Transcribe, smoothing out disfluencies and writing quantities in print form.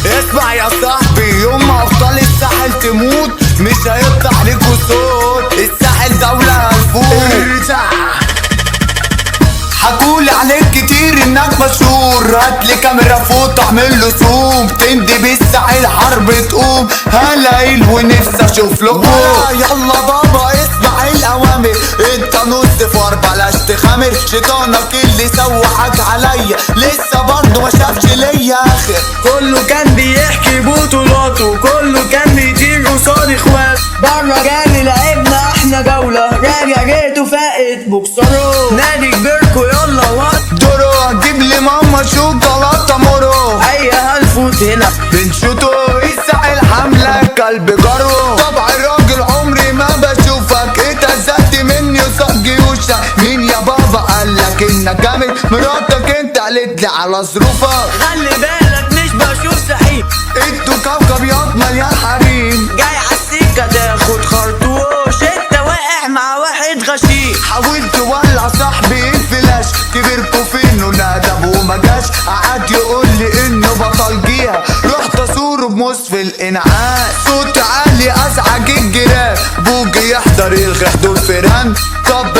اسمع يا صاحبي، يوم ما ابطال الساحل تموت مش هيطلع ليكوا صوت. الساحل دولة هنفوت. حكولي عليك كتير انك مشهور، هاتلي كاميرا فوق اعمل له زوم، تندي بالساحل حرب تقوم. هلاقيل ونفسي اشوف لكم. يلا بابا اسمع الاوامر، انت نص فار بلاش تخامر. شيطانك اللي سوحك عليا لسه برضه ما شافش ليا اخر. كله كان بيحكي بطولاته، كله كان بيطير قصاد اخواته. بره جالي لعبنا احنا جولة، راجع جيته فاقت بوكسره. نادي كبيركو يلا وات دورو، هتجيب لي ماما شوكولاته مورو. ايوه هنفوت هنا بنشوتو الساحل حملة كلب جرو. طبع الراجل عمري ما بشوفك، اتهزقت مني وصق جيوشك. مين يا بابا قالك انك جامد؟ مراتك انت قالت لي على ظروفك. خلي بالك مش بشوف سحيب، انتوا كوكب ياض مليان حريم. جاي عالسكة تاخد خرطوش، انت واقع مع واحد غشيم. حاولت تولع صاحبي الفلاش، كبركوا فين وندب وما جاش. قعد يقول لي انه بطل جيها، رحت ازوره بموس في الانعاش. صوت عالي ازعج الجيران، بوجي يحضر الغي حضور فيران. طب